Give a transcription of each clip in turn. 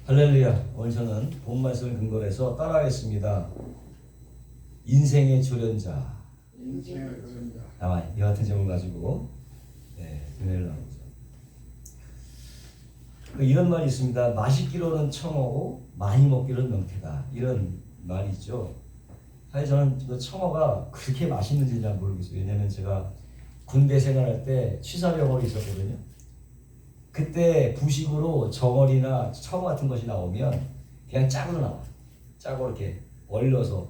할렐루야. 오늘 저는 본 말씀을 근거로 해서 따라하겠습니다. 인생의 조련자. 인생의 조련자. 아마 이 같은 제목을 가지고 은혜를 나누죠. 이런 말이 있습니다. 맛있기로는 청어고 많이 먹기로는 명태다. 이런 말이 있죠. 사실 저는 그 청어가 그렇게 맛있는지 잘 모르겠어요. 왜냐면 제가 군대 생활할 때 취사병원이 있었거든요. 그때 부식으로 정어리나 청어 같은 것이 나오면 그냥 짝으로 나와. 짝으로 이렇게 얼려서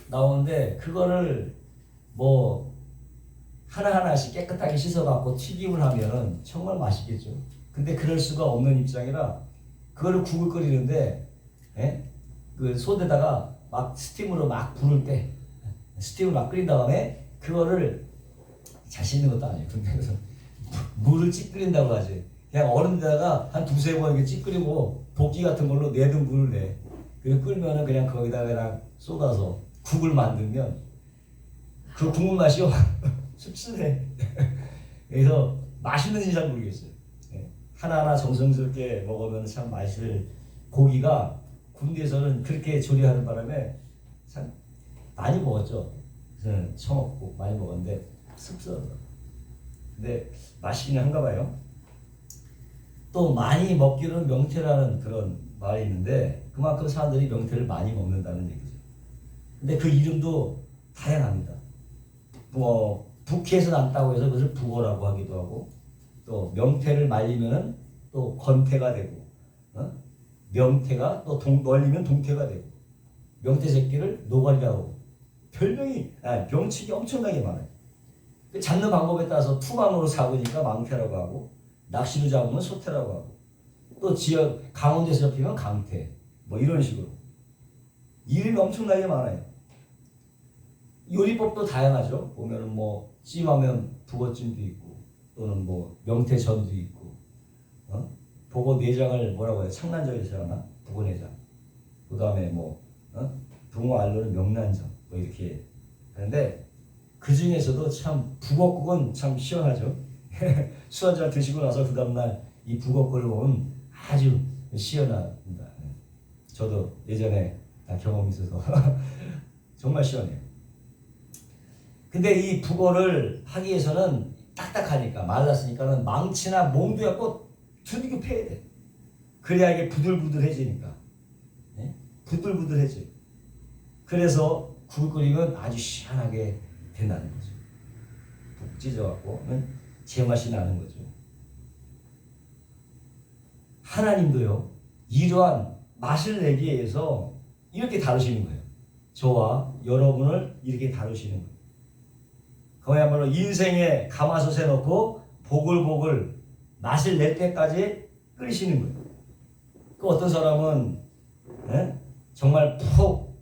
나오는데 그거를 뭐 하나하나씩 깨끗하게 씻어갖고 튀김을 하면 정말 맛있겠죠. 근데 그럴 수가 없는 입장이라 그거를 국을 끓이는데 그 솥에다가 막 스팀으로 막 부를 때 스팀을 막 끓인 다음에 그거를 잘 씻는 것도 아니에요. 근데 물을 찌끓인다고 하지. 그냥 얼음에다가 한 두세 번 이렇게 찌끓이고 도끼 같은 걸로 내든 물을 내. 그리고 끓면은 그냥 거기다가 그냥 쏟아서 국을 만들면 그 국물 맛이 씁쓸해. 그래서 맛있는지 잘 모르겠어요. 하나하나 정성스럽게 먹으면 참 맛있을 고기가 군대에서는 그렇게 조리하는 바람에 참 많이 먹었죠. 저는 청어국 많이 먹었는데 씁쓸하더라고요. 근데 맛있긴 한가 봐요. 또 많이 먹기로는 명태라는 그런 말이 있는데 그만큼 사람들이 명태를 많이 먹는다는 얘기죠. 근데 그 이름도 다양합니다. 뭐 북해에서 났다고 해서 그것을 북어라고 하기도 하고 또 명태를 말리면은 또 건태가 되고 명태가 또 널리면 동태가 되고 명태 새끼를 노가리라고 하고 별명이 명칭이 엄청나게 많아요. 잡는 방법에 따라서 투망으로 잡으니까 망태라고 하고 낚시로 잡으면 소태라고 하고 또 지역 강원도에서 잡히면 강태 뭐 이런 식으로 이름이 엄청나게 많아요. 요리법도 다양하죠. 보면은 뭐 찜하면 북어찜도 있고 또는 뭐 명태전도 있고 북어 내장을 뭐라고 해요? 창난젓에서 하나 북어 내장. 그 다음에 뭐 붕어 알로는 명란젓 뭐 이렇게 하는데 그 중에서도 참 북어국은 참 시원하죠. 술 한잔 드시고 나서 그 다음날 이 북어국을 먹으면 아주 시원합니다. 저도 예전에 경험이 있어서 정말 시원해요. 근데 이 북어를 하기 위해서는 딱딱하니까 말랐으니까는 망치나 몽두에 꼭 두들겨 패야 돼. 그래야 이게 부들부들해지니까. 부들부들해져. 그래서 국을 끓이면 아주 시원하게 된다는 거죠. 푹 찢어갖고는 제맛이 나는 거죠. 하나님도요 이러한 맛을 내기 위해서 이렇게 다루시는 거예요. 저와 여러분을 이렇게 다루시는 거예요. 그야말로 인생에 가마솥에 넣고 보글보글 맛을 낼 때까지 끓이시는 거예요. 그 어떤 사람은 정말 푹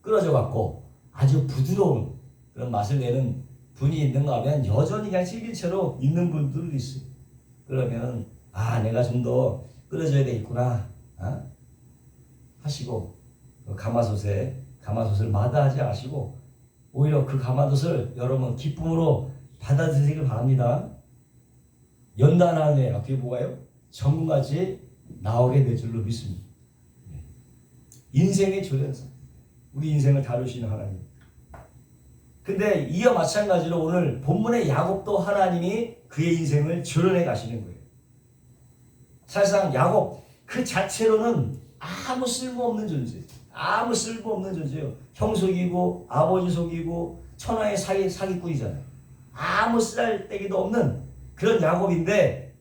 끓어져 갖고 아주 부드러운 그런 맛을 내는 분이 있는가 하면 여전히 그냥 찔긴 채로 있는 분들도 있어요. 그러면 내가 좀 더 끓여줘야 되겠구나 하시고 그 가마솥을 마다하지 마시고 오히려 그 가마솥을 여러분 기쁨으로 받아들이길 바랍니다. 연단하네 어떻게 보가요? 정금같이 나오게 될 줄로 믿습니다. 인생의 조련사, 우리 인생을 다루시는 하나님. 근데 이와 마찬가지로 오늘 본문의 야곱도 하나님이 그의 인생을 조련해 가시는 거예요. 사실상 야곱 그 자체로는 아무 쓸모없는 존재, 아무 쓸모없는 존재예요. 형 속이고 아버지 속이고 천하의 사기꾼이잖아요. 아무 쓸데기도 없는 그런 야곱인데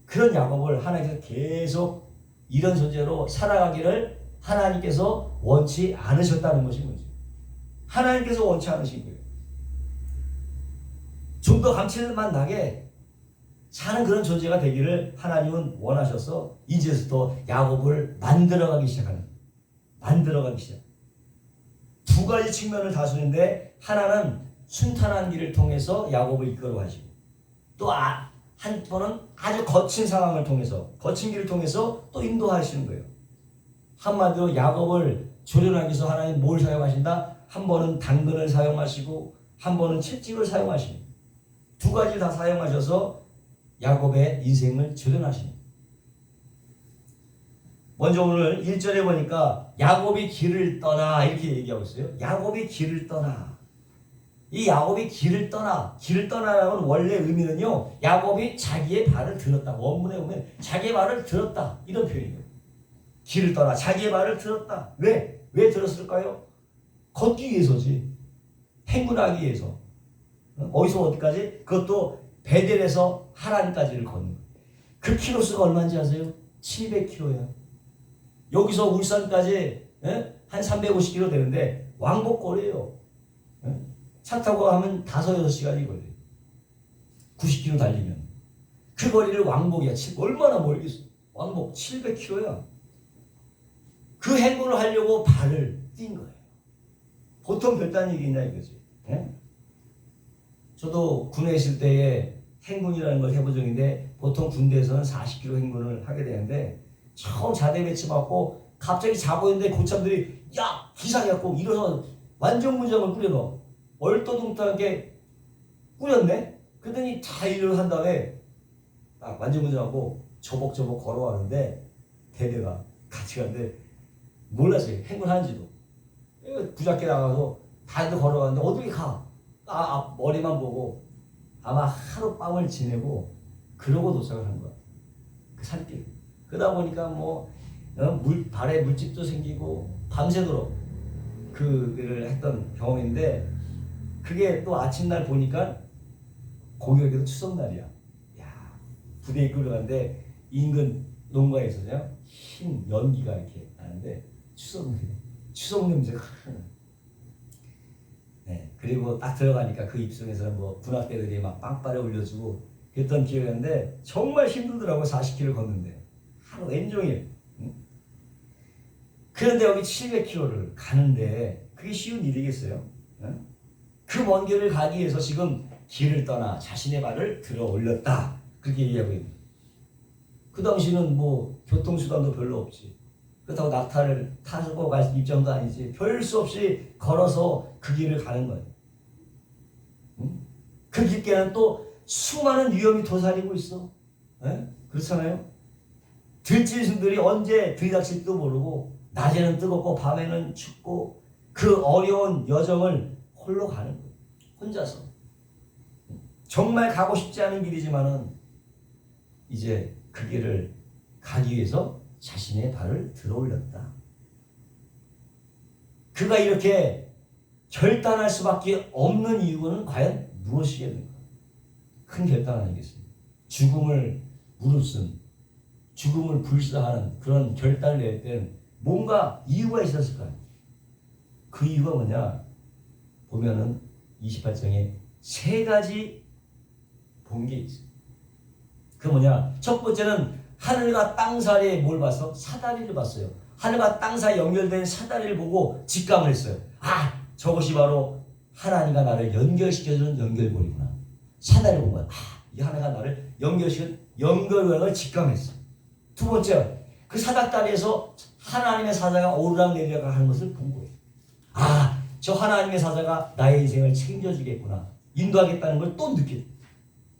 그런 야곱을 하나님께서 계속 이런 존재로 살아가기를 하나님께서 원치 않으셨다는 것인 거죠. 하나님께서 원치 않으신 거예요. 좀 더 감칠맛 나게 사는 그런 존재가 되기를 하나님은 원하셔서 이제부터 야곱을 만들어가기 시작하는 두 가지 측면을 다스리는데 하나는 순탄한 길을 통해서 야곱을 이끌어 가시고 또 한 번은 아주 거친 상황을 통해서 거친 길을 통해서 또 인도하시는 거예요. 한마디로 야곱을 조련하기 위해서 하나님 뭘 사용하신다? 한 번은 당근을 사용하시고 한 번은 채찍을 사용하시고 두 가지를 다 사용하셔서 야곱의 인생을 조련하십니다. 먼저 오늘 1절에 보니까 야곱이 길을 떠나 이렇게 얘기하고 있어요. 야곱이 길을 떠나. 이 야곱이 길을 떠나. 길을 떠나라는 원래 의미는요. 야곱이 자기의 발을 들었다. 원문에 보면 자기의 발을 들었다. 이런 표현이에요. 길을 떠나. 자기의 발을 들었다. 왜? 왜 들었을까요? 걷기 위해서지. 행군하기 위해서. 어디서 어디까지? 그것도 베델에서 하란까지를 걷는 거예요. 그 키로수가 얼마인지 아세요? 700km야. 여기서 울산까지 한 350km 되는데 왕복거리예요. 차 타고 가면 5-6시간이 걸려요. 90km 달리면. 그 거리를 왕복이야. 얼마나 멀겠어. 왕복 700km야. 그 행군을 하려고 발을 띈 거예요. 보통 별다른 얘기냐 이거지. 저도 군에 있을 때에 행군이라는 걸 해본 적인데 보통 군대에서는 40km 행군을 하게 되는데 처음 자대 배치 받고 갑자기 자고 있는데 고참들이 야 기상해갖고 일어서 완전 무장을 꾸려넣어. 얼토당토하게 꾸렸네. 그러더니 다 일을 한 다음에 완전 무장하고 저벅저벅 걸어가는데 대대가 같이 가는데 몰랐어요. 행군하는지도. 부작게 나가서 다들 걸어가는데 어떻게 가? 머리만 보고 아마 하룻밤을 지내고 그러고 도착을 한 거야. 그 산길. 그러다 보니까 발에 물집도 생기고 밤새도록 그를 했던 경험인데 그게 또 아침날 보니까 고기에도 추석날이야. 야, 부대에 끌어가는데 인근 농가에 있어서요. 흰 연기가 이렇게 나는데 추석 냄새가 네, 그리고 딱 들어가니까 그 입성에서는 군악대들이 막 빵빠레 올려주고 그랬던 기억이 나는데 정말 힘들더라고. 40km 걷는데 하루 왼종일. 그런데 여기 700km를 가는데 그게 쉬운 일이겠어요? 그 먼 길을 가기 위해서 지금 길을 떠나 자신의 발을 들어 올렸다. 그렇게 얘기하고 있는. 그 당시는 교통수단도 별로 없지. 그렇다고 낙타를 타고 갈 입장도 아니지. 별 수 없이 걸어서 그 길을 가는 거예요. 그 길께는 또 수많은 위험이 도사리고 있어. 그렇잖아요. 들짐승들이 언제 들이닥칠지도 모르고 낮에는 뜨겁고 밤에는 춥고 그 어려운 여정을 홀로 가는 거예요. 혼자서. 정말 가고 싶지 않은 길이지만은 이제 그 길을 가기 위해서 자신의 발을 들어 올렸다. 그가 이렇게 결단할 수밖에 없는 이유는 과연 무엇이겠는가? 큰 결단 아니겠습니까? 죽음을 무릅쓴, 죽음을 불사하는 그런 결단을 낼 때는 뭔가 이유가 있었을 거예요. 그 이유가 뭐냐? 보면은 28장에 3가지 본 게 있어요. 그 뭐냐? 첫 번째는 하늘과 땅 사이에 뭘 봤어? 사다리를 봤어요. 하늘과 땅 사이에 연결된 사다리를 보고 직감을 했어요. 저것이 바로 하나님과 나를 연결시켜주는 연결고리구나. 사다리를 본 거야. 이 하나가 나를 연결시키는 연결고리를 직감했어. 두 번째, 그 사닥다리에서 하나님의 사자가 오르락 내리락 하는 것을 본 거예요. 저 하나님의 사자가 나의 인생을 책임져주겠구나. 인도하겠다는 걸 또 느꼈어요.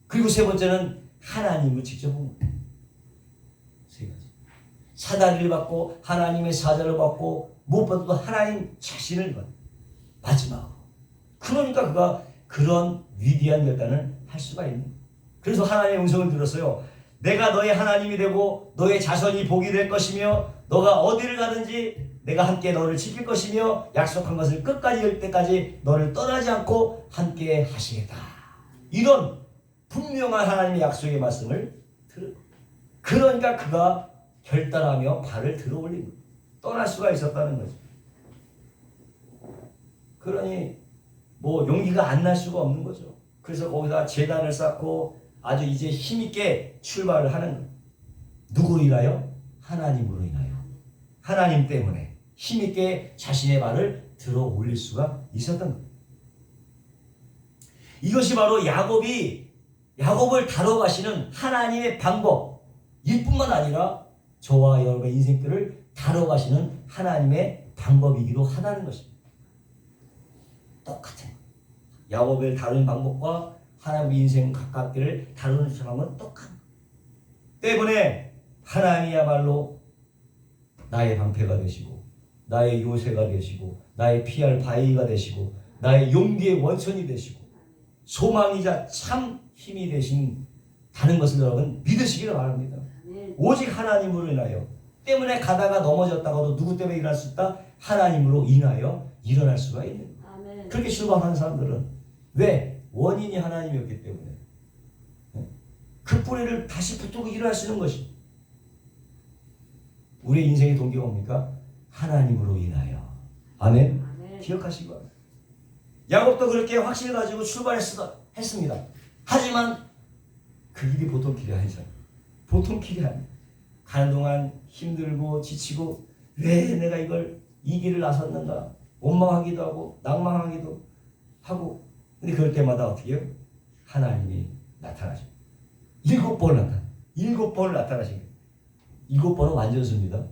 그리고 세 번째는 하나님을 직접 본 거예요. 3가지. 사다리를 받고 하나님의 사자를 받고 무엇보다도 하나님 자신을 받고 마지막으로. 그러니까 그가 그런 위대한 결단을 할 수가 있는 거예요. 그래서 하나님의 음성을 들었어요. 내가 너의 하나님이 되고 너의 자손이 복이 될 것이며 너가 어디를 가든지 내가 함께 너를 지킬 것이며 약속한 것을 끝까지 이룰 때까지 너를 떠나지 않고 함께 하시겠다. 이런 분명한 하나님의 약속의 말씀을 들은 거예요. 그러니까 그가 결단하며 발을 들어 올린 거예요. 떠날 수가 있었다는 거죠. 그러니 용기가 안 날 수가 없는 거죠. 그래서 거기다 제단을 쌓고 아주 이제 힘있게 출발을 하는 거예요. 누구로 인하여? 하나님으로 인하여. 하나님 때문에 힘있게 자신의 발을 들어 올릴 수가 있었던 거예요. 이것이 바로 야곱을 다뤄가시는 하나님의 방법 일뿐만 아니라 저와 여러분의 인생들을 다뤄가시는 하나님의 방법이기도 하다는 것입니다. 똑같은 야곱을 다루는 방법과 하나님의 인생 가깝기를 다루는 방법은 똑같은 때문에 하나님이야말로 나의 방패가 되시고 나의 요새가 되시고 나의 피할 바위가 되시고 나의 용기의 원천이 되시고 소망이자 참 힘이 되신 다는 것을 여러분 믿으시기를 바랍니다. 오직 하나님으로 인하여 때문에 가다가 넘어졌다가도 누구 때문에 일어날 수 있다? 하나님으로 인하여 일어날 수가 있는 거예요. 그렇게 실망하는 사람들은 왜? 원인이 하나님이었기 때문에 그 뿌리를 다시 붙들고 일어날 수 있는 것이 우리의 인생의 동기가 뭡니까? 하나님으로 인하여. 아멘. 기억하시기 바랍니다. 야곱도 그렇게 확신을 가지고 출발했습니다. 하지만 그 길이 보통 길이 아니잖아요. 보통 길이 아니에요. 가는 동안 힘들고 지치고 왜 내가 이 길을 나섰는가 원망하기도 하고 낭망하기도 하고 근데 그럴 때마다 어떻게 해요? 하나님이 나타나십니다. 7번 나타나. 7번을 나타나신 거예요. 7번은 완전수입니다.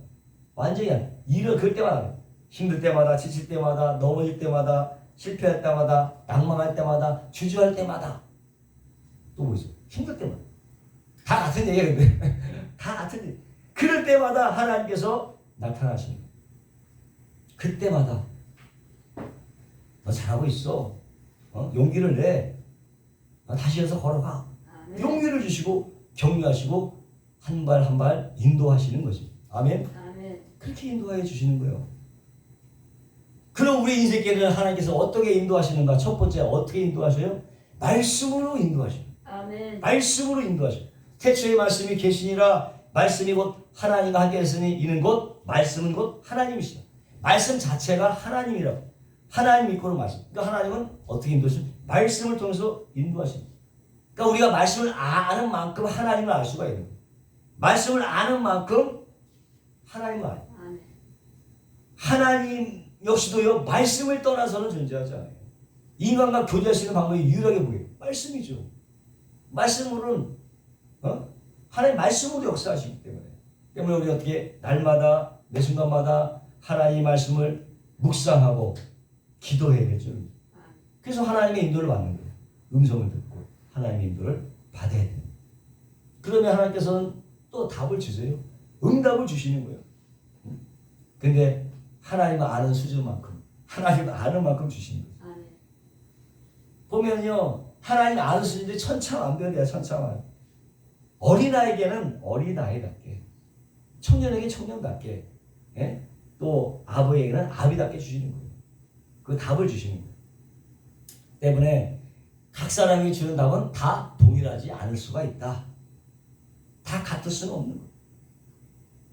완전히 그럴 때마다 힘들 때마다 지칠 때마다 넘어질 때마다 실패할 때마다 낭망할 때마다 주저할 때마다 또 뭐 있어? 힘들 때마다 다 같은 얘기야 근데 다 같은 얘기. 그럴 때마다 하나님께서 나타나시는 거예요. 그때마다 너 잘하고 있어. 용기를 내. 다시 해서 걸어가. 용기를 주시고 격려하시고 한 발 한 발 인도하시는 거죠. 아멘. 그렇게 인도해 주시는 거예요. 그럼 우리 인생길을 하나님께서 어떻게 인도하시는가? 첫 번째 어떻게 인도하셔요? 말씀으로 인도하셔요. 아멘. 말씀으로 하셔요. 태초에 말씀이 계시니라. 말씀이 곧 하나님과 함께 했으니 이는 곧 말씀은 곧 하나님이시다. 말씀 자체가 하나님이라고. 하나님 이끌어 말씀. 그러니까 하나님은 어떻게 인도하시죠? 말씀을 통해서 인도하십니다. 그러니까 우리가 말씀을 아는 만큼 하나님을 알 수가 있는 거예요. 말씀을 아는 만큼 하나님을 알아요. 하나님 역시도요 말씀을 떠나서는 존재하지 않아요. 인간과 교제하시는 방법이 유일하게 뭐예요? 말씀이죠. 말씀으로는 하나님 말씀으로 역사하시기 때문에 우리 어떻게 날마다 매 순간마다 하나님의 말씀을 묵상하고 기도해야겠죠. 그래서 하나님의 인도를 받는 거예요. 음성을 듣고 하나님의 인도를 받아야 돼요. 그러면 하나님께서는 또 답을 주세요. 응답을 주시는 거예요. 근데 하나님을 아는 수준만큼 하나님을 아는 만큼 주시는 거예요. 보면요 하나님 아는 수준인데 천차만별이야. 천차만별. 어린아이에게는 어린아이답게 청년에게 청년답게 또 아버에게는 아비답게 주시는 거예요. 그 답을 주시는 거예요. 때문에 각 사람이 주는 답은 다 동일하지 않을 수가 있다. 다 같을 수는 없는 거예요.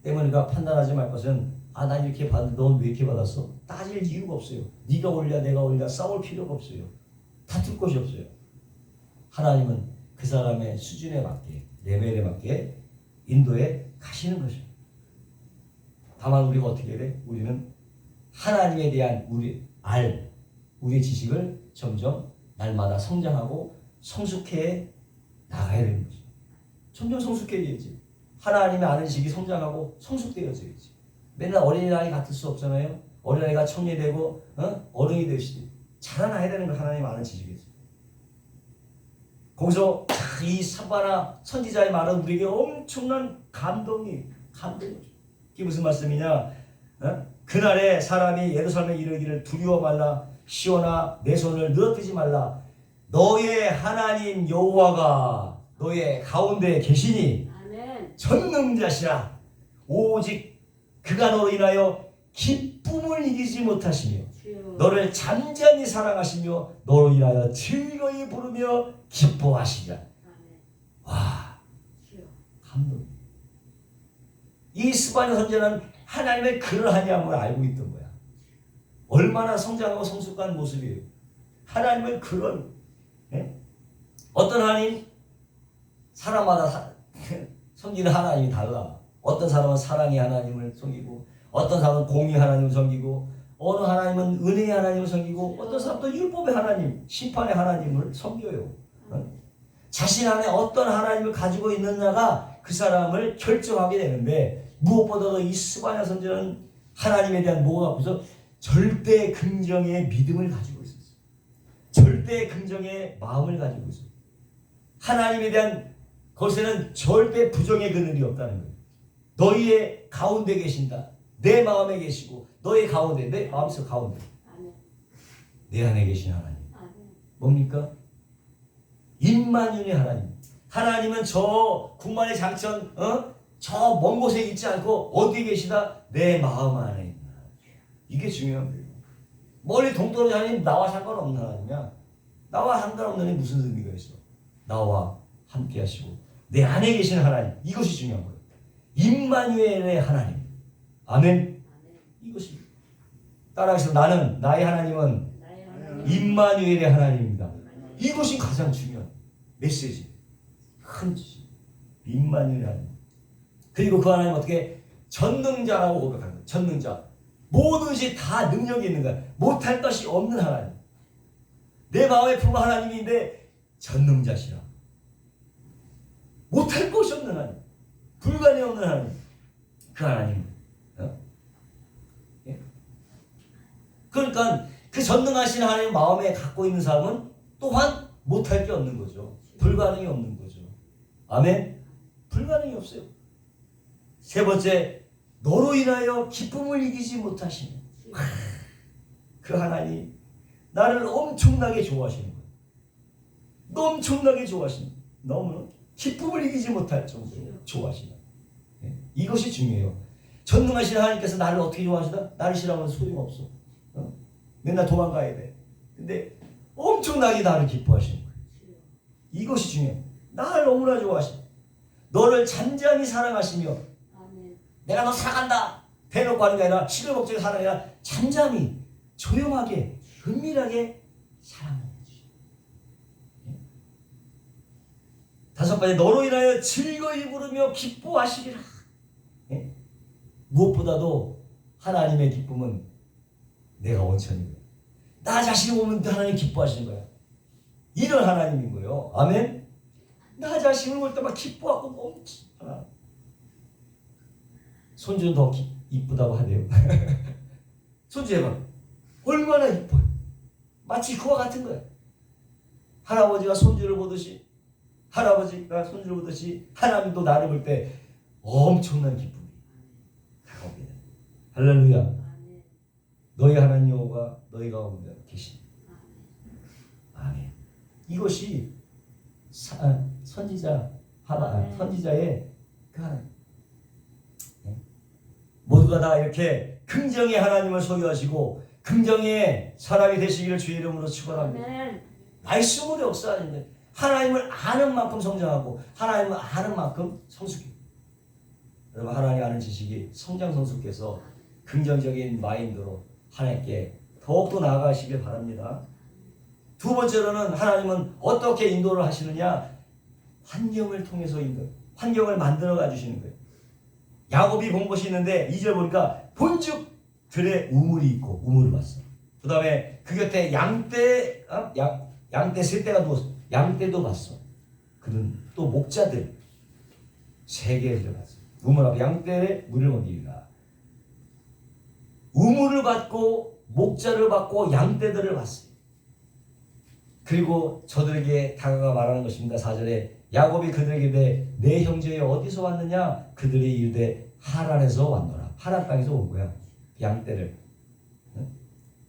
때문에 우리가 판단하지 말 것은 난 이렇게 받는데 넌 왜 이렇게 받았어? 따질 이유가 없어요. 네가 올려 내가 올려 싸울 필요가 없어요. 다툴 것이 없어요. 하나님은 그 사람의 수준에 맞게 레벨에 맞게 인도해 가시는 것이죠. 다만 우리가 어떻게 해야 돼? 우리는 하나님에 대한 우리의 지식을 점점 날마다 성장하고 성숙해 나가야 되는 거죠. 점점 성숙해야지. 하나님의 아는 지식이 성장하고 성숙되어져야지. 맨날 어린아이 같을 수 없잖아요. 어린아이가 청년이 되고 어른이 되시지. 자라나야 되는 거 하나님 아는 지식이지. 거기서 이 사바나 선지자의 말은 우리에게 엄청난 감동이죠. 이게 무슨 말씀이냐? 그날에 사람이 예루살렘에 이르기를 두려워 말라. 시온아 내 손을 늘어뜨리지 말라. 너의 하나님 여호와가 너의 가운데 계시니 아멘. 전능자시라. 오직 그가 너로 인하여 기쁨을 이기지 못하시며 너를 잠잠히 사랑하시며 너로 인하여 즐거이 부르며 기뻐하시리라. 와, 감동. 이 스바냐 선지자는 하나님의 그러하냐함을 알고 있던 거야. 얼마나 성장하고 성숙한 모습이에요. 하나님의 그런 어떤 하나님 사람마다 섬기는 하나님이 달라. 어떤 사람은 사랑의 하나님을 섬기고 어떤 사람은 공의 하나님을 섬기고 어느 하나님은 은혜의 하나님을 섬기고 어떤 사람도 율법의 하나님, 심판의 하나님을 섬겨요. 자신 안에 어떤 하나님을 가지고 있느냐가 그 사람을 결정하게 되는데 무엇보다도 이 스바냐 선지자는 하나님에 대한 뭐가 앞에서 절대 긍정의 믿음을 가지고 있었어요. 절대 긍정의 마음을 가지고 있어요. 하나님에 대한 것에는 절대 부정의 그늘이 없다는 거예요. 너희의 가운데 계신다. 내 마음에 계시고 너의 가운데, 내 마음속 가운데 내 안에 계신 하나님. 뭡니까? 임마누엘의 하나님. 하나님은 저 국만의 장천, 저 먼 곳에 있지 않고 어디에 계시다? 내 마음 안에 있는 하나님. 이게 중요한 거예요. 멀리 동떨어진 하나님, 나와 상관없는 하나님이야. 나와 상관없는 하나님 무슨 의미가 있어? 나와 함께 하시고 내 안에 계신 하나님. 이것이 중요한 거예요. 임마누엘의 하나님. 아멘. 이것이 따라하시면 나는, 나의 하나님은 임마누엘의 하나님입니다. 이것이 가장 중요한 메시지. 큰 뜻이 임마누엘의 하나님. 그리고 그 하나님 어떻게 전능자라고 고백하는 거예요. 전능자. 뭐든지 다 능력이 있는 거야. 못할 것이 없는 하나님. 내 마음에 품은 하나님인데 전능자시라. 못할 것이 없는 하나님. 불가능이 없는 하나님. 그 하나님. 예? 그러니까 그 전능하신 하나님 마음에 갖고 있는 사람은 또한 못할 게 없는 거죠. 불가능이 없는 거죠. 아멘. 불가능이 없어요. 세 번째, 너로 인하여 기쁨을 이기지 못하시는 그 하나님, 나를 엄청나게 좋아하시는 거예요. 엄청나게 좋아하시는 거예요. 너무 기쁨을 이기지 못할 정도로 좋아하시는 거예요. 이것이 중요해요. 전능하신 하나님께서 나를 어떻게 좋아하시다? 나를 싫어하면 소용없어. 맨날 도망가야 돼. 근데 엄청나게 나를 기뻐하시는 거예요. 이것이 중요해요. 나를 너무나 좋아하시는 거예요. 너를 잔잔히 사랑하시며 내가 너 사랑한다 대놓고 하는 게 아니라 시끌벅적하게 사랑이 아니라 잠잠히 조용하게 은밀하게 사랑해 주시고. 다섯 번째, 너로 인하여 즐거이 부르며 기뻐하시리라. 무엇보다도 하나님의 기쁨은 내가 원천이고요. 나 자신이 보면 하나님 기뻐하시는 거야. 이런 하나님인 거예요. 아멘. 나 자신을 볼 때만 기뻐하고 멈추잖아. 손주는 더 이쁘다고 하네요. 손주 해봐. 얼마나 이뻐요. 마치 그와 같은 거야. 할아버지가 손주를 보듯이, 할아버지가 손주를 보듯이 하나님도 나를 볼 때 엄청난 기쁨이 다가오게 돼. 할렐루야. 너희 하나님 여호와가 너희 가운데 계신. 아멘. 이것이 선지자의 그 하나님. 모두가 다 이렇게 긍정의 하나님을 소유하시고 긍정의 사람이 되시기를 주의 이름으로 축원합니다. 말씀으로 역사하는데 하나님을 아는 만큼 성장하고 하나님을 아는 만큼 성숙해. 여러분, 하나님 아는 지식이 성장 성숙해서 긍정적인 마인드로 하나님께 더욱더 나아가시길 바랍니다. 두 번째로는 하나님은 어떻게 인도를 하시느냐? 환경을 통해서 환경을 만들어 가주시는 거예요. 야곱이 본 것이 있는데 2절 보니까 본즉 들에 우물이 있고 우물을 봤어. 그 다음에 그 곁에 양떼 세 떼가 누웠어. 양떼도 봤어. 그는 또 목자들 3개를 봤어. 우물 앞에 양떼에 물을 먹이리라. 우물을 받고 목자를 받고 양떼들을 봤어요. 그리고 저들에게 다가가 말하는 것입니다. 4절에 야곱이 그들에게 내 형제여 어디서 왔느냐? 그들이 이르되 하란에서 왔노라. 하란 땅에서 온 거야. 양떼를.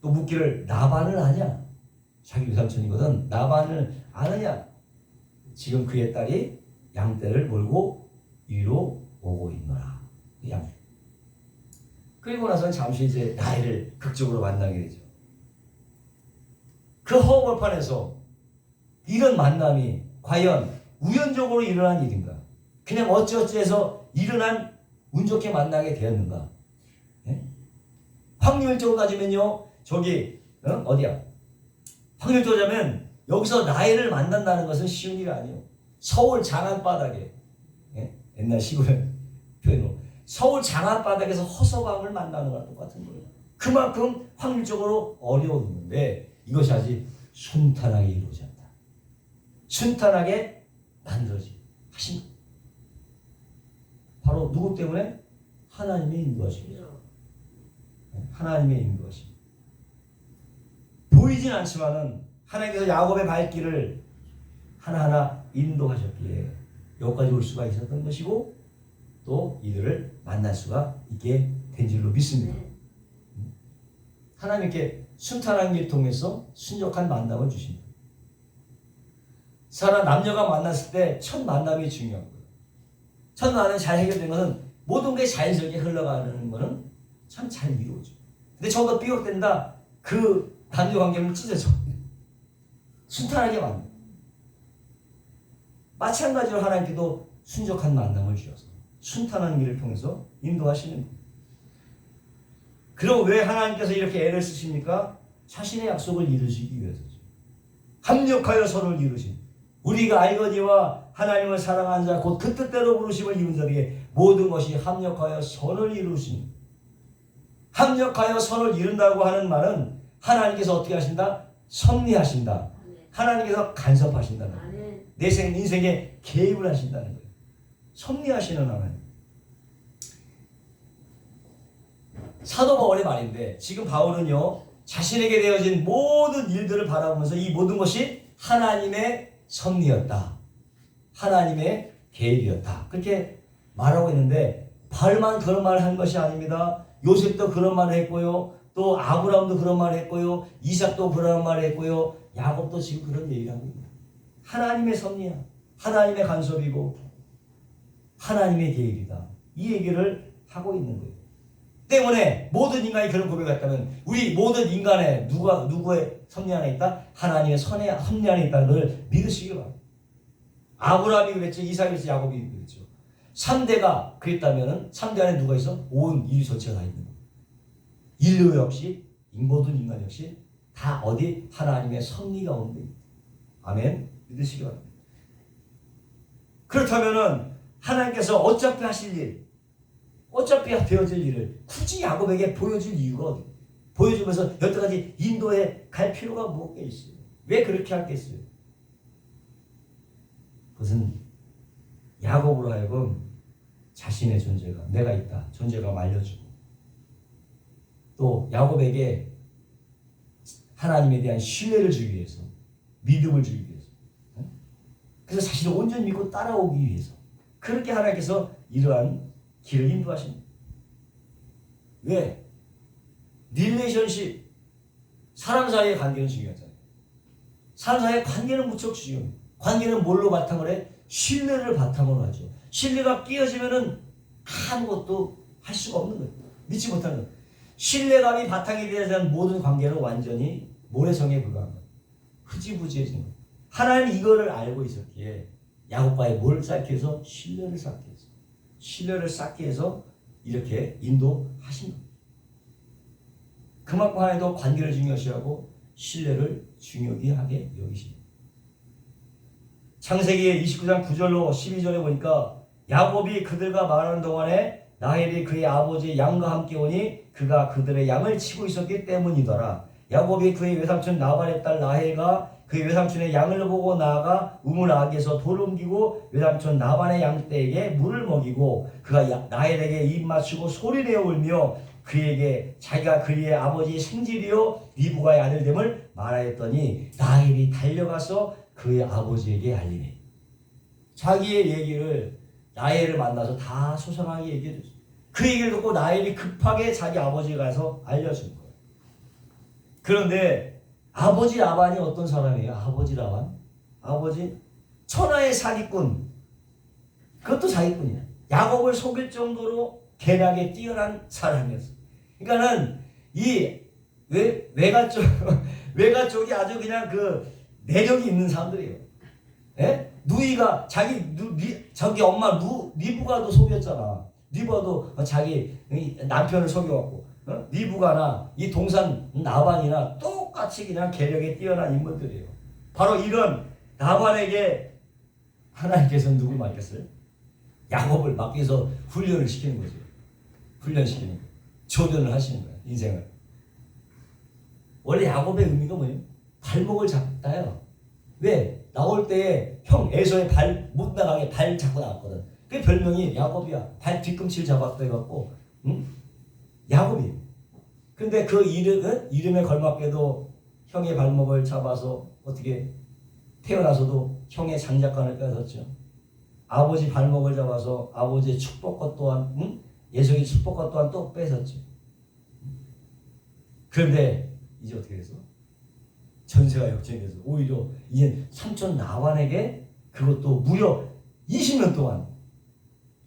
또 묻기를 나반을 아냐? 자기 외삼촌이거든. 나반을 아느냐? 지금 그의 딸이 양떼를 몰고 이리로 오고 있노라. 양. 그리고 나서는 잠시 이제 나이를 극적으로 만나게 되죠. 그 허벌판에서 이런 만남이 과연 우연적으로 일어난 일인가? 그냥 어찌어찌해서 일어난 운 좋게 만나게 되었는가? 예? 확률적으로 따지면요, 저기 어디야? 확률적으로 따지면 여기서 나이를 만난다는 것은 쉬운 일이 아니에요. 서울 장안바닥에, 예? 옛날 시골 표현으로 서울 장안바닥에서 허서방을 만나는 거랑 똑같은 거예요. 그만큼 확률적으로 어려운 건데 이것이 아직 순탄하게 이루어졌다. 순탄하게 만들어진 하신 것. 바로 누구 때문에? 하나님의 인도하심이죠. 하나님의 인도하심. 보이진 않지만은 하나님께서 야곱의 발길을 하나하나 인도하셨기에 여기까지 올 수가 있었던 것이고 또 이들을 만날 수가 있게 된 줄로 믿습니다. 하나님께 순탄한 길 통해서 순적한 만남을 주십니다. 사람 남녀가 만났을 때 첫 만남이 중요한 거예요. 첫 만남이 잘 해결된 것은 모든 게 자연스럽게 흘러가는 것은 참 잘 이루어져. 근데 저거 삐걱된다. 그 남녀 관계는 찢어져. 순탄하게 만나. 마찬가지로 하나님께도 순적한 만남을 주셔서 순탄한 길을 통해서 인도하시는 거예요. 그럼 왜 하나님께서 이렇게 애를 쓰십니까? 자신의 약속을 이루시기 위해서죠. 합력하여 선을 이루신 우리가 알거니와 하나님을 사랑하는 자 곧 그 뜻대로 부르심을 입은 자에게 모든 것이 합력하여 선을 이루신. 합력하여 선을 이룬다고 하는 말은 하나님께서 어떻게 하신다? 섭리하신다. 하나님께서 간섭하신다는 거예요. 내 인생에 개입을 하신다는 거예요. 섭리하시는 하나님. 사도 바울의 말인데 지금 바울은요 자신에게 되어진 모든 일들을 바라보면서 이 모든 것이 하나님의 섭리였다. 하나님의 계획이었다. 그렇게 말하고 있는데 바울만 그런 말을 한 것이 아닙니다. 요셉도 그런 말을 했고요. 또 아브라함도 그런 말을 했고요. 이삭도 그런 말을 했고요. 야곱도 지금 그런 얘기를 하고 있습니다. 하나님의 섭리야. 하나님의 간섭이고 하나님의 계획이다. 이 얘기를 하고 있는 거예요. 때문에 모든 인간이 그런 고백을 했다면 우리 모든 인간의 누구의 섭리 안에 있다? 하나님의 섭리 안에 있다는 걸 믿으시기 바랍니다. 아브라함이 그랬죠. 이삭이 그랬죠. 야곱이 그랬죠. 3대가 그랬다면 3대 안에 누가 있어? 온 인류 전체가 다 있는 거예요. 인류 역시 모든 인간 역시 다 어디? 하나님의 섭리 가운데 있다. 아멘. 믿으시기 바랍니다. 그렇다면 하나님께서 어차피 하실 일, 어차피 되어질 일을 굳이 야곱에게 보여줄 이유가 어디? 보여주면서 여태까지 인도에 갈 필요가 뭐가 있어요? 왜 그렇게 하겠어요? 그것은 야곱으로 하여금 자신의 존재가 내가 있다. 존재가 말려주고 또 야곱에게 하나님에 대한 신뢰를 주기 위해서 믿음을 주기 위해서 그래서 자신을 온전히 믿고 따라오기 위해서 그렇게 하나님께서 이러한 길을 인도하십니다. 왜? 릴레이션십 사람 사이의 관계는 중요하잖아요. 사람 사이의 관계는 무척 중요해요. 관계는 뭘로 바탕을 해? 신뢰를 바탕으로 하죠. 신뢰가 깨어지면은 아무것도 할 수가 없는 거예요. 믿지 못하는 거예요. 신뢰감이 바탕이 되는 모든 관계는 완전히 모래성에 불과한 거예요. 흐지부지해진 거예요. 하나님은 이거를 알고 있었기에 야곱과의 뭘 쌓기 위해서? 신뢰를 쌓기 위해서. 신뢰를 쌓기 위해서 이렇게 인도하신 겁니다. 그만큼 하나님도 관계를 중요시하고 신뢰를 중요히 하게 여기십니다. 창세기 29장 9절로 12절에 보니까 야곱이 그들과 말하는 동안에 라헬이 그의 아버지 양과 함께 오니 그가 그들의 양을 치고 있었기 때문이더라. 야곱이 그의 외삼촌 라반의 딸 라헬과 그의 외삼촌의 양을 보고 나아가 우물 아기에서 돌을 옮기고 외삼촌 라반의 양떼에게 물을 먹이고 그가 라헬에게 입 맞추고 소리내어 울며 그에게 자기가 그의 아버지의 생질이요 리브가의 아들됨을 말하였더니 라헬이 달려가서 그의 아버지에게 알리니 자기의 얘기를 라헬을 만나서 다 소상하게 얘기해줬어요. 그 얘기를 듣고 라헬이 급하게 자기 아버지에 가서 알려준 거예요. 그런데 아버지 라반이 어떤 사람이에요? 아버지 라반? 아버지 천하의 사기꾼. 그것도 사기꾼이야. 야곱을 속일 정도로 계략에 뛰어난 사람이었어. 그러니까는 이 외가 쪽이 아주 그냥 그 내력이 있는 사람들이에요. 예? 누이가 저기 엄마 리브가도 속였잖아. 리브가도 자기 남편을 속여갖고 리브가나 이 동산 나반이나 똑같이 그냥 계력에 뛰어난 인물들이에요. 바로 이런 나반에게 하나님께서 누굴 맡겼어요? 야곱을 맡겨서 훈련을 시키는 거죠. 훈련시키는 거예요. 조련을 하시는 거예요. 인생을. 원래 야곱의 의미가 뭐예요? 발목을 잡다요. 왜? 나올 때 형 에서의 발 못 나가게 발 잡고 나왔거든. 그 별명이 야곱이야. 발 뒤꿈치를 잡았다 해갖고 야곱이에요. 근데 그 이름에 걸맞게도 형의 발목을 잡아서 어떻게 태어나서도 형의 장작관을 뺏었죠. 아버지 발목을 잡아서 아버지의 축복과 또한 예수의 축복과 또한 또 뺏었죠. 그런데 이제 어떻게 돼서 전세가 역전돼서 오히려 이제 삼촌 나반에게 그것도 무려 20년 동안.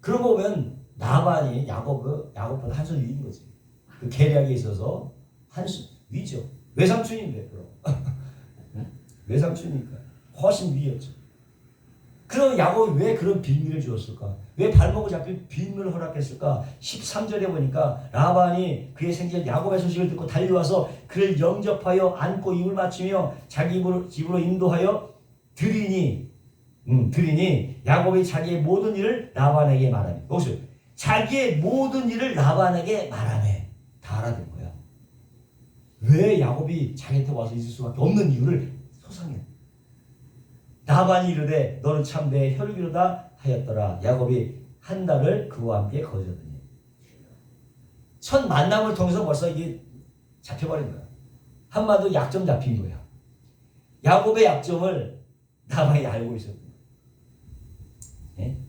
그런 거 보면 나반이 야곱보다 한 수 위인 거지. 그 계략에 있어서 한 수 위죠. 외삼촌인데 그럼. 외삼촌이니까 훨씬 위였죠. 그럼 야곱이 왜 그런 비밀을 주었을까? 왜 발목을 잡힌 비밀을 허락했을까? 13절에 보니까 라반이 그의 생전 야곱의 소식을 듣고 달려와서 그를 영접하여 안고 입을 맞추며 자기 집으로 인도하여 드리니 야곱이 자기의 모든 일을 라반에게 말하니. 여기서 자기의 모든 일을 라반에게 말하네. 다 알아듣는 거야. 왜 야곱이 자기한테 와서 있을 수밖에 없는 이유를 소상해. 라반이 이르되 너는 참 내 혈육이로다 하였더라. 야곱이 한 달을 그와 함께 거주하더니. 첫 만남을 통해서 벌써 이게 잡혀버린 거야. 한마디로 약점 잡힌 거야. 야곱의 약점을 라반이 알고 있었던 거야. 네?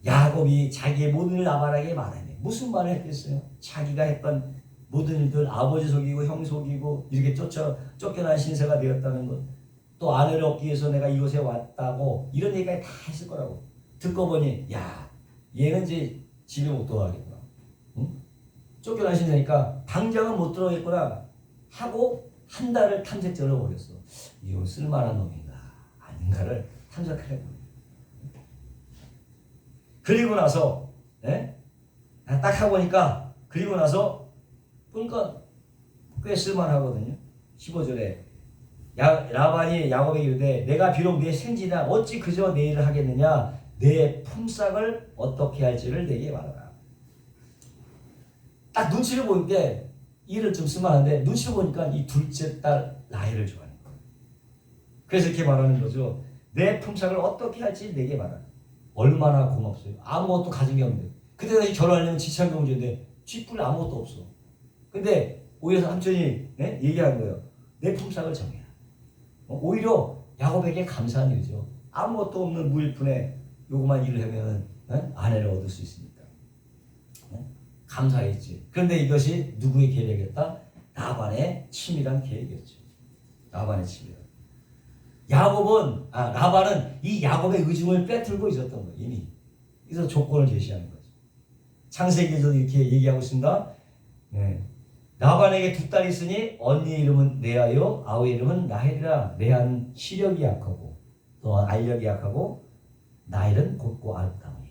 야곱이 자기의 모든 일을 라반에게 말하네. 무슨 말을 했겠어요? 자기가 했던 모든 일들, 아버지 속이고 형 속이고 이렇게 쫓겨난 신세가 되었다는 것, 또 아내를 얻기 위해서 내가 이곳에 왔다고 이런 얘기까지 다 했을 거라고. 듣고 보니 야, 얘는 이제 집에 못 들어가겠구나. 응? 쫓겨난 신세니까 당장은 못 들어가겠구나 하고 한 달을 탐색전을 벌였어. 이건 쓸만한 놈인가 아닌가를 탐색하려고. 그리고 나서 딱 하고 보니까 그리고 나서 보니까 꽤 쓸만하거든요. 15절에 라반이 야곱에게 이르되 내가 비록 내 생지나 어찌 그저 내 일을 하겠느냐. 내 품삯을 어떻게 할지를 내게 말하라. 딱 눈치를 보니까 일을 좀 쓸만한데 눈치를 보니까 이 둘째 딸 라헬을 좋아하는 거예요. 그래서 이렇게 말하는 거죠. 내 품삯을 어떻게 할지 내게 말하라. 얼마나 고맙어요. 아무것도 가진 게 없는데. 그때 다시 결혼하려면 지창경 문제인데 쥐뿔 아무것도 없어. 근데 오히려 삼촌이 얘기한 거예요. 내 품삯을 정해라. 오히려 야곱에게 감사한 일이죠. 아무것도 없는 무일푼에 요것만 일을 하면 아내를 얻을 수 있으니까. 감사했지. 그런데 이것이 누구의 계획이었다? 라반의 치밀한 계획이었죠. 라반의 치밀한. 라반은 이 야곱의 의중을 빼들고 있었던 거예요. 이미. 그래서 조건을 제시하는 거죠. 창세기에서도 이렇게 얘기하고 있습니다. 라반에게 두 딸이 있으니 언니 이름은 레아요 아우의 이름은 라헬이라. 레아는 시력이 약하고 또 알력이 약하고 라헬은 곱고 아름다우니.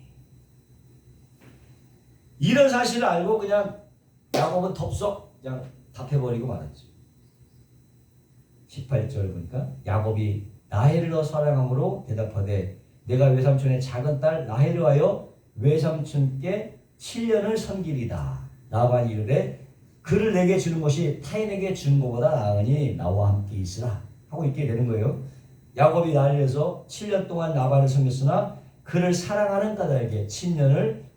이런 사실을 알고 그냥 야곱은 덥석 그냥 답해버리고 말았죠. 18절 보니까 야곱이 라헬을 더 사랑함으로 대답하되 내가 외삼촌의 작은 딸 라헬을 하여 외삼촌께 7년을 섬기리다. 라반이 이르되 그를 내게 주는 것이 타인에게 주는 것보다 나으니 나와 함께 있으라 하고 있게 되는 거예요. 야곱이 라헬에서 7년 동안 라반을 섬겼으나 그를 사랑하는 까닭에 7년을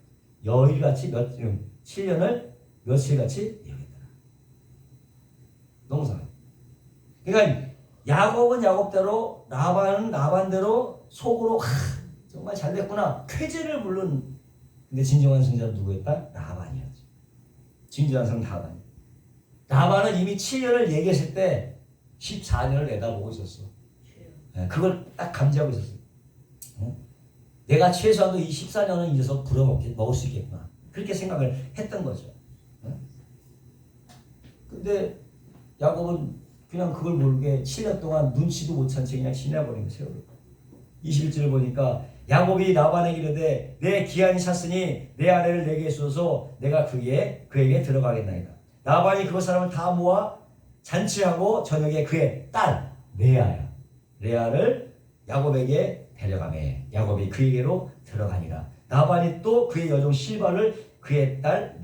며칠같이 여겼더라. 너무 사랑. 그러니까 야곱은 야곱대로 라반은 라반대로 속으로 정말 잘 됐구나 쾌재를 부른. 근데 진정한 승자는 누구였다? 라반이었지. 진정한 승자는 라반이. 라반은 이미 7년을 얘기했을 때 14년을 내다보고 있었어. 그걸 딱 감지하고 있었어. 내가 최소한도 이 14년은 이제서 부려먹을 수 있겠구나. 그렇게 생각을 했던 거죠. 근데 야곱은 그냥 그걸 모르게 7년 동안 눈치도 못 찬 채 그냥 지나버린 거예요. 21절을 보니까 야곱이 라반에게 이르되 내 기한이 찼으니 내 아내를 내게 주어서 내가 그에게 들어가겠나이다. 라반이 그 사람을 다 모아 잔치하고 저녁에 그의 딸 레아를 야곱에게 데려가매 야곱이 그에게로 들어가니라. 라반이 또 그의 여종 실바를 그의 딸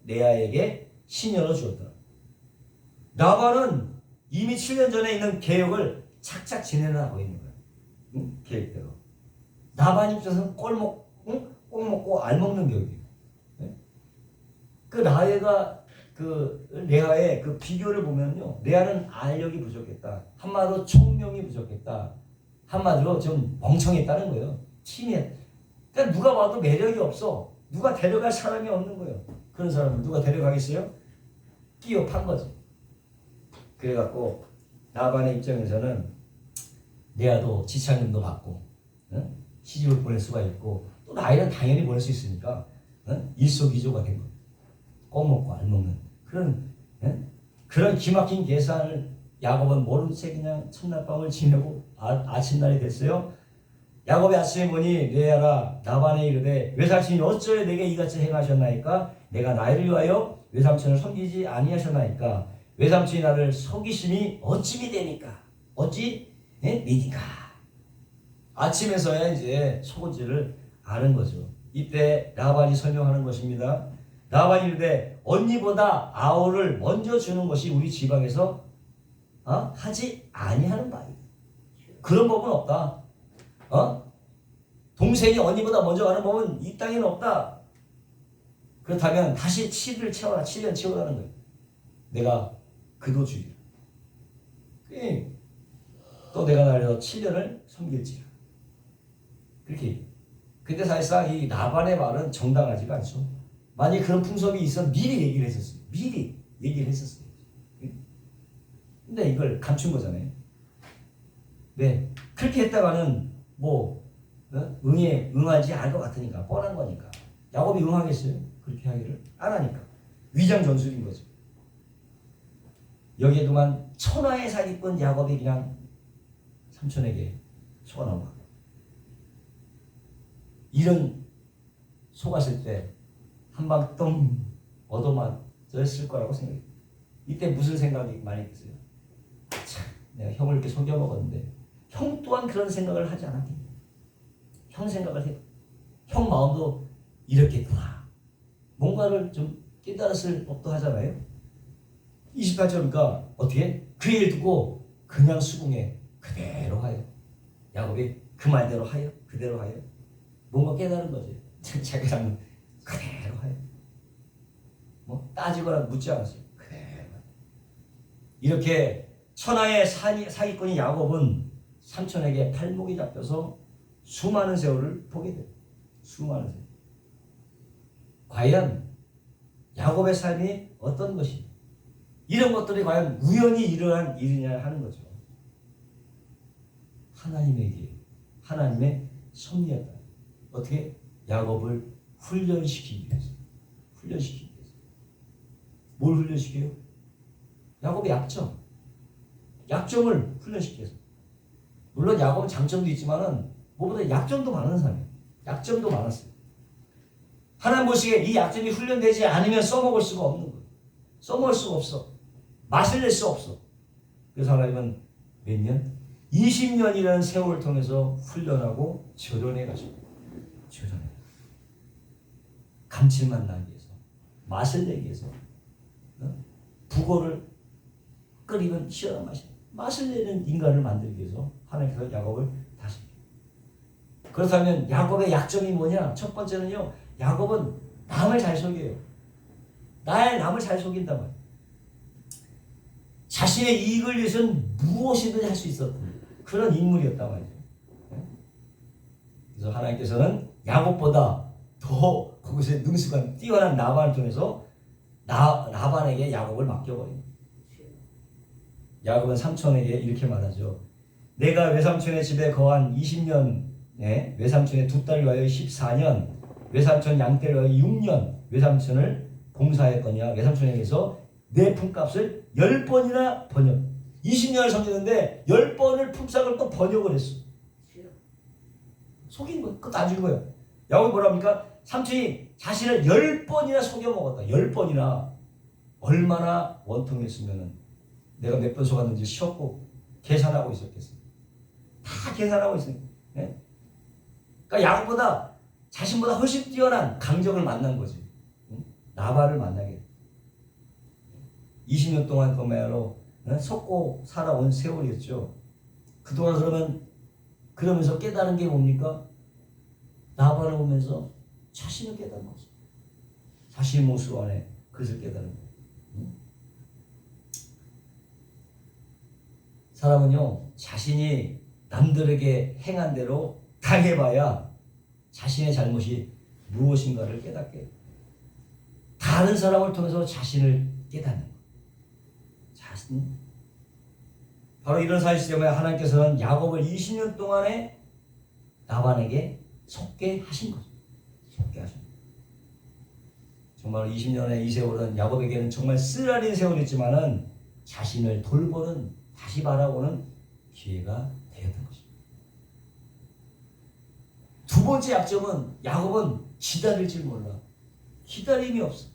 레아에게 시녀로 주었더라. 라반은 이미 7년 전에 있는 계획을 착착 진행하고 있는 거야. 계획대로. 라반 입장에서는 꼴 먹고 알 먹는 격이에요. 그 레아의 그 비교를 보면요. 레아는 알력이 부족했다. 한마디로 총명이 부족했다. 한마디로 좀 멍청했다는 거예요. 팀에. 그러니까 누가 봐도 매력이 없어. 누가 데려갈 사람이 없는 거예요. 그런 사람을 누가 데려가겠어요? 끼어 판 거지. 그래갖고 라반의 입장에서는 내아도 지참금도 받고 시집을 보낼 수가 있고 또 나이는 당연히 보낼 수 있으니까 일석이조가 된 거예요. 꼬먹고 알먹는 그런 기막힌 계산을 야곱은 모른 채 그냥 첫날 밤을 지내고 아침날이 됐어요. 야곱이 아침에 보니 레아라 라반에 이르되 외삼촌이 어찌 내게 이같이 행하셨나이까? 내가 나이를 위하여 외삼촌을 섬기지 아니하셨나이까? 외삼촌이 나를 속이심이 어찌 미되니까? 어찌 미니까? 아침에서야 이제 속은지를 아는 거죠. 이때 라반이 설명하는 것입니다. 라반이 이르되 언니보다 아우를 먼저 주는 것이 우리 지방에서 하지 아니하는 바이다. 그런 법은 없다. 동생이 언니보다 먼저 가는 법은 이 땅에는 없다. 그렇다면 다시 7을 채워라. 7년 채워라는 거예요. 내가 그도 주리라. 또 내가 나를 7년을 섬길지라. 그렇게. 근데 사실상 이 라반의 말은 정당하지가 않죠. 만약 그런 풍습이 있으면 미리 얘기를 했었어요. 미리 얘기를 했었어요. 근데 이걸 감춘 거잖아요. 네. 그렇게 했다가는 응하지 않을 것 같으니까 뻔한 거니까. 야곱이 응하겠어요? 그렇게 하기를 안 하니까. 위장 전술인 거죠. 여기에 그만 천하의 사기꾼 야곱이 그냥 삼촌에게 속아 넘어가. 이런 속았을 때 한방 똥 얻어맞았을 거라고 생각해요. 이때 무슨 생각이 많이 드세요? 참, 내가 형을 이렇게 속여 먹었는데 형 또한 그런 생각을 하지 않았겠냐. 형 생각을 해. 형 마음도 이렇겠구나. 뭔가를 좀 깨달았을 법도 하잖아요. 28절이니까 어떻게? 그 얘기를 듣고 그냥 수긍해. 그대로 하여. 야곱이 그 말대로 하여. 그대로 하여. 뭔가 깨달은 거지. 자기랑 그대로 하여. 따지거나 묻지 않았어요. 그대로. 이렇게 천하의 사기꾼이 야곱은 삼촌에게 팔목이 잡혀서 수많은 세월을 보게 돼요. 수많은 세월. 과연 야곱의 삶이 어떤 것이 이런 것들이 과연 우연히 일어난 일이냐 하는 거죠. 하나님의 섭리였다. 어떻게? 야곱을 훈련시키기 위해서. 뭘 훈련시켜요? 야곱의 약점을 훈련시켜서. 물론 야곱은 장점도 있지만은 무엇보다 약점도 많은 사람이에요. 약점도 많았어요. 하나님 보시기에 이 약점이 훈련되지 않으면 써먹을 수가 없는 거예요. 써먹을 수가 없어. 맛을 낼 수 없어. 그래서 하나님은 몇 년? 20년이라는 세월을 통해서 훈련하고 조련해 가지고 감칠맛 나기 위해서, 맛을 내기 위해서, 북어를 끓이면 시원한 맛을 내는 인간을 만들기 위해서 하나님께서 야곱을 다시. 그렇다면 야곱의 약점이 뭐냐? 첫 번째는요, 야곱은 남을 잘 속여요. 남을 잘 속인단 말이에요. 자신의 이익을 위해서는 무엇이든 할 수 있었던 그런 인물이었단 말이죠. 그래서 하나님께서는 야곱보다 더 그것에 능수가 뛰어난 라반을 통해서 라반에게 야곱을 맡겨버립니다. 야곱은 삼촌에게 이렇게 말하죠. 내가 외삼촌의 집에 거한 20년, 외삼촌의 두 딸을 위하여 14년, 외삼촌 양떼를 위하여 6년 외삼촌을 봉사했거니와 외삼촌에게서 내 품값을 10번이나 번역. 20년을 섬기는데 10번을 품삯을 또 번역을 했어. 속인 거예요. 그거 다 준 거예요. 야곱이 뭐라 합니까? 삼촌이 자신을 10번이나 속여 먹었다. 10번이나. 얼마나 원통했으면 내가 몇 번 속았는지 쉬었고 계산하고 있었겠어요. 다 계산하고 있어요. 네? 그러니까 야곱보다 자신보다 훨씬 뛰어난 강적을 만난 거지. 라반을 만나게. 20년 동안 그야말로 속고 살아온 세월이었죠. 그동안 그러면서 깨달은 게 뭡니까? 라반을 보면서 자신을 깨달은 거죠. 자신의 모습 안에 그것을 깨달은 거예요. 사람은요, 자신이 남들에게 행한 대로 당해봐야 자신의 잘못이 무엇인가를 깨닫게 해요. 다른 사람을 통해서 자신을 깨닫는 것. 자신. 바로 이런 사실 때문에 하나님께서는 야곱을 20년 동안에 라반에게 속게 하신 거죠. 속게 하신 거죠. 정말 20년의 이 세월은 야곱에게는 정말 쓰라린 세월이지만은 자신을 돌보는, 다시 바라보는 기회가 되었던 것입니다. 두 번째 약점은 야곱은 기다릴 줄 몰라. 기다림이 없어.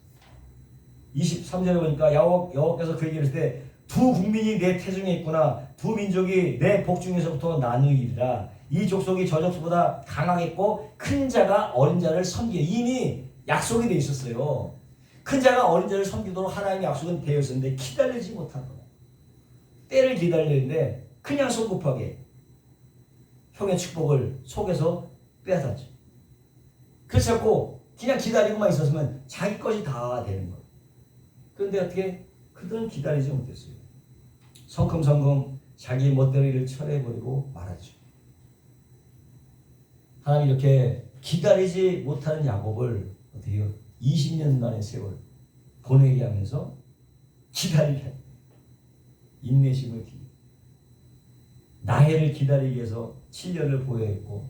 23절에 보니까 여호와께서 그에게 이르시되 두 국민이 내 태중에 있구나. 두 민족이 내 복중에서부터 나누이리라. 이 족속이 저 족속보다 강하겠고 큰 자가 어린 자를 섬기게. 이미 약속이 돼 있었어요. 큰 자가 어린 자를 섬기도록 하나님의 약속은 되어 있었는데 기다리지 못한 거야. 때를 기다리는데 그냥 성급하게 형의 축복을 속에서 빼앗았죠. 그렇지 않고 그냥 기다리고만 있었으면 자기 것이 다 되는 거예요. 그런데 어떻게 그들은 기다리지 못했어요. 성큼성큼 자기 멋대로 일을 처리해버리고 말았죠. 하나님 이렇게 기다리지 못하는 야곱을 어떻게 해요? 20년간의 세월 보내게 하면서 기다리게 인내심을 기르고 나해를 기다리기 위해서 7년을 보여했고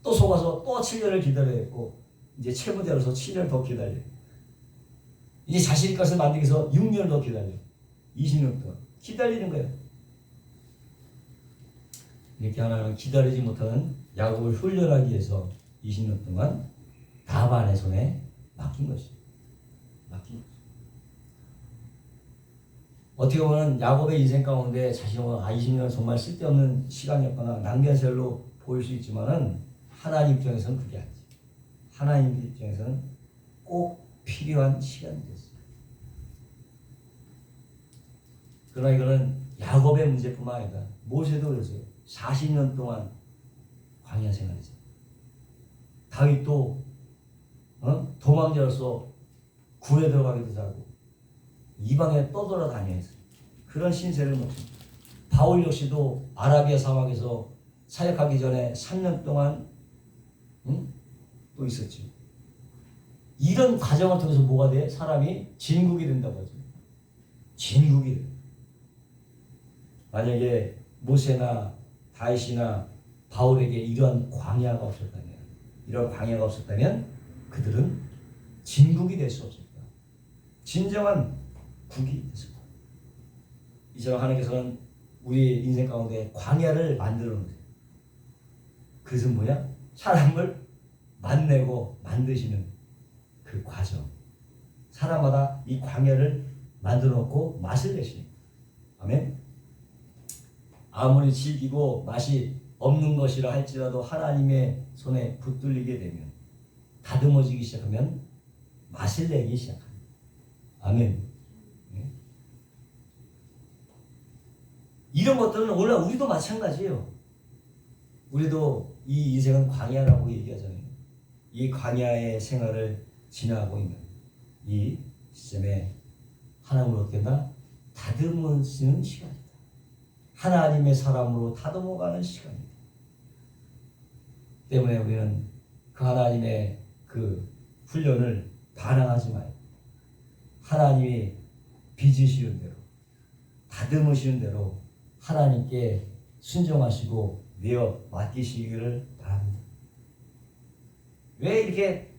또 속아서 또 7년을 기다려야 했고 이제 채무자로서 7년 더 기다려. 이제 자신의 것을 만들기 위해서 6년을 더 기다려. 20년 동안 기다리는 거예요. 이렇게 하나님은 기다리지 못하는 야곱을 훈련하기 위해서 20년 동안 라반의 손에 맡긴 것입니다. 맡긴 것입니다. 어떻게 보면 야곱의 인생 가운데 자신은 20년은 정말 쓸데없는 시간이었거나 낭비한 세월로 보일 수 있지만은 하나님 입장에서는 그게 아니죠. 하나님 입장에서는 꼭 필요한 시간이 됐어요. 그러나 이거는 야곱의 문제뿐만 아니라 모세도 그랬어요. 40년 동안 광야 생활이죠. 다윗도 도망자로서 굴에 들어가기도 하고 이방에 떠돌아다녀야 했어요. 그런 신세를 놓습니다. 바울 역시도 아라비아 사막에서 사역하기 전에 3년 동안 또 있었죠. 이런 과정을 통해서 뭐가 돼? 사람이 진국이 된다고 하죠. 진국이 돼. 만약에 모세나 다윗이나 바울에게 이러한 광야가 없었다면 그들은 진국이 될 수 없었다. 진정한 국이 됐을 거예요. 이처럼 하나님께서는 우리 인생 가운데 광야를 만들어 놓으세요. 그것은 뭐냐? 사람을 만내고 만드시는 그 과정. 사람마다 이 광야를 만들어 놓고 맛을 내시는. 아멘. 아무리 질기고 맛이 없는 것이라 할지라도 하나님의 손에 붙들리게 되면 다듬어지기 시작하면 맛을 내기 시작합니다. 아멘. 네. 이런 것들은 오늘 우리도 마찬가지예요. 우리도 이 인생은 광야라고 얘기하잖아요. 이 광야의 생활을 지나가고 있는 이 시점에 하나님을 어떻게 한다? 다듬으시는 시간이다. 하나님의 사람으로 다듬어가는 시간이다. 때문에 우리는 그 하나님의 그 훈련을 반항하지 말고 하나님이 빚으시는 대로 다듬으시는 대로 하나님께 순종하시고 내어 맡기시기를 바랍니다. 왜 이렇게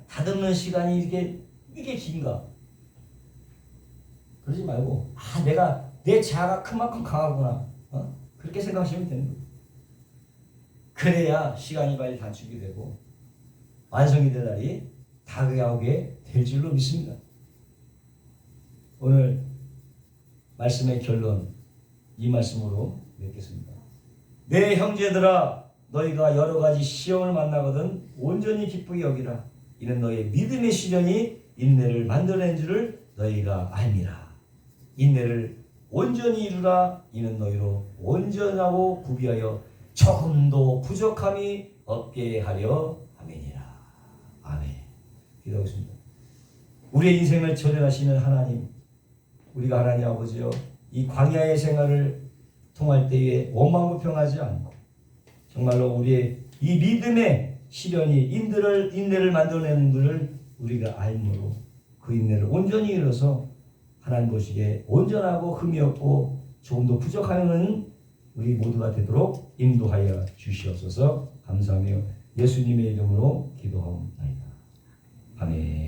다듬는 시간이 이렇게 긴가? 그러지 말고 내가 내 자아가 큰 만큼 강하구나. 그렇게 생각하시면 되는 거예요. 그래야 시간이 빨리 단축이 되고 완성이 될 날이 다가오게 될 줄로 믿습니다. 오늘 말씀의 결론 이 말씀으로 맺겠습니다. 내 형제들아 너희가 여러 가지 시험을 만나거든 온전히 기쁘게 여기라. 이는 너희의 믿음의 시련이 인내를 만들어낸 줄을 너희가 알미라. 인내를 온전히 이루라. 이는 너희로 온전하고 구비하여 조금도 부족함이 없게 하려 함이니라. 아멘. 기도하겠습니다. 우리의 인생을 전환하시는 하나님, 우리가 하나님 아버지여 이 광야의 생활을 통할 때에 원망불평하지 않고 정말로 우리의 이 믿음의 시련이 인내를 만들어내는 것을 우리가 알므로 그 인내를 온전히 이뤄서 하나님 보시기에 온전하고 흠이 없고 조금도 부족하는 우리 모두가 되도록 인도하여 주시옵소서. 감사하며 예수님의 이름으로 기도하옵나이다. 아멘.